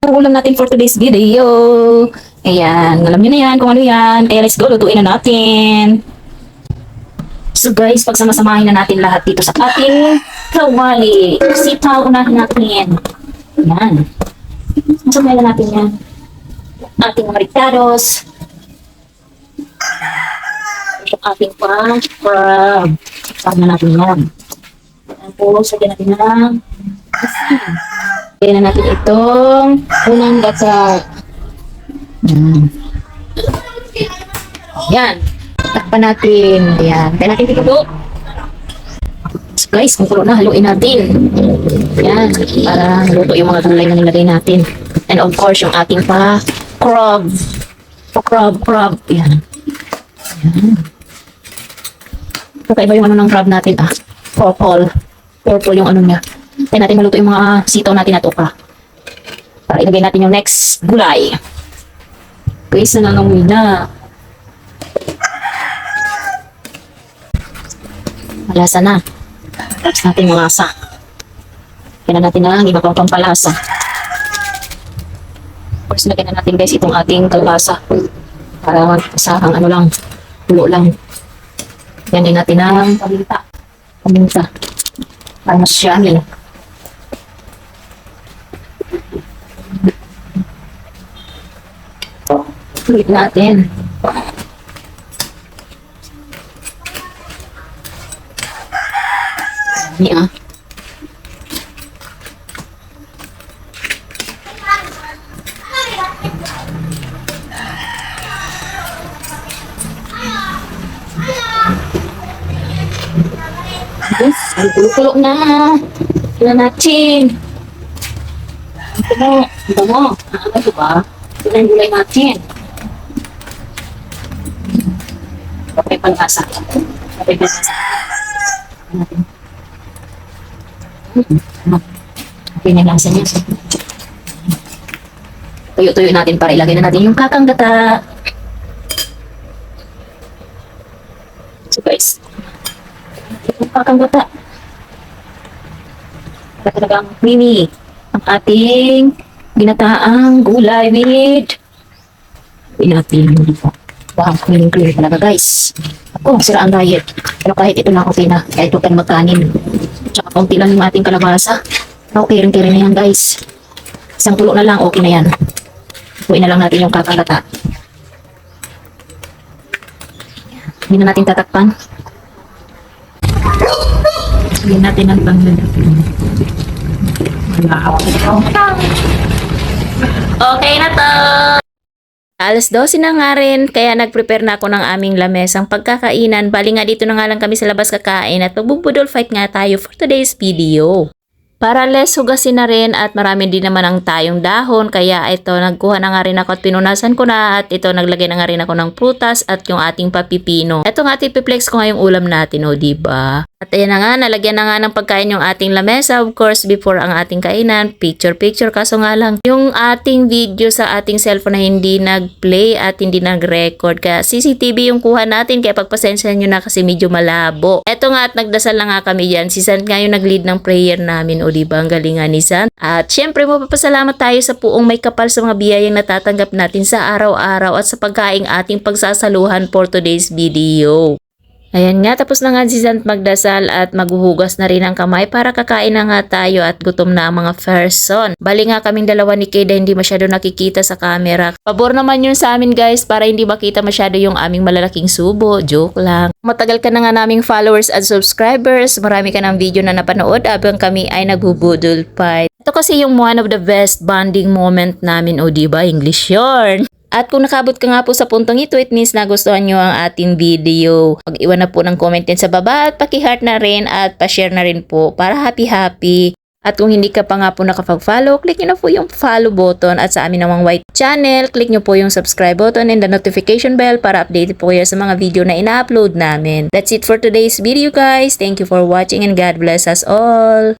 Ang ulam natin for today's video. Ayan, alam niyo na yan kung ano yan. Kaya let's go, lutuin na natin. So guys, pagsama-samahin na natin lahat dito sa ating kawali. Sitaw, unahin natin. Ayan. Masamahin na natin yan. Ating mga rictados. Yung ating crab. Samahin na natin yan. Tapos, lagyan natin ng asin. Lagyan na natin itong unang gata. Yan. Takpan natin. Yan. Kaya natin ito. So guys, kung kulo na, haluin natin. Yan. Para luto yung mga gulay na nilagay natin. And of course, yung ating crab. Crab. Yan. Yan. Kakaiba yung ano ng crab natin. Purple. Purple yung ano niya. Kaya natin maluto yung mga sitaw natin at okra. Para ilagay natin yung next gulay. Guys, nangangamoy na. Malasa na. Tapos natin malasa. Kaya natin na ang iba pang pampalasa. Tapos lagyan na natin guys itong ating kalabasa. Para sa ano lang, pulo lang. Yan din natin ang paminta. Para mas yummy. Ulit natin. Yan. Yes, ang kulo-kulo na. Ito na natin. Ito mo. Ano ito ba? Ito na yung gulay natin. Okay, panlasa. Okay, panlasa. Okay na yung lasa niya. Tuyo-tuyo natin para ilagay na natin yung kakanggata. So guys, yung kakanggata. Para talagang creamy ang ating ginataang gulay with natin. Wow, clean talaga guys. Ako, sira ang diet. Pero kahit ito lang okay na. Kahit ito ka na magkanin. Tsaka kaunti lang yung ating kalabasa. Okay rin na yan guys. Isang tulo na lang, okay na yan. Buuin na lang natin yung kakalata. Hindi na natin tatakpan. Hindi natin ang panglalapin. Okay na to! Alas 12 na nga rin, kaya nag-prepare na ako ng aming lamesang pagkakainan. Bali nga dito na nga lang kami sa labas kakain at magbubudol fight nga tayo for today's video. Para less hugasin na rin at marami din naman ang tayong dahon, kaya ito nagkuha na nga rin ako at pinunasan ko na at ito naglagay na nga rin ako ng prutas at yung ating papipino. Ito nga tipiplex ko nga yung ulam natin, o diba? At ayan na nga, nalagyan na nga ng pagkain yung ating lamesa. Of course, before ang ating kainan, picture. Kaso nga lang, yung ating video sa ating cellphone na hindi nag-play at hindi nag-record. Kaya CCTV yung kuha natin, kaya pagpasensya nyo na kasi medyo malabo. Eto nga at nagdasal na nga kami yan. Si San nga yung nag-lead ng prayer namin, o diba? Ang galingan ni San. At syempre, mapapasalamat tayo sa puong may kapal sa mga biyayang natatanggap natin sa araw-araw at sa pagkaing ating pagsasaluhan for today's video. Ayan nga, tapos na nga si Sant magdasal at maghuhugas na rin ang kamay para kakain na nga tayo at gutom na ang mga person. Bali nga kaming dalawa ni Keda hindi masyado nakikita sa camera. Pabor naman yun sa amin guys para hindi makita masyado yung aming malalaking subo. Joke lang. Matagal ka na nga naming followers at subscribers. Marami ka ng video na napanood habang kami ay nagbubudol fight. Ito kasi yung one of the best bonding moment namin, o diba? English yarn. At kung nakabot ka nga po sa puntong ito, it means nagustuhan nyo ang ating video. Mag-iwan na po ng comment din sa baba at paki-heart na rin at pa-share na rin po para happy-happy. At kung hindi ka pa nga po nakapag-follow, click nyo na po yung follow button at sa amin namang white channel, click nyo po yung subscribe button and the notification bell para updated po kayo sa mga video na ina-upload namin. That's it for today's video guys. Thank you for watching and God bless us all.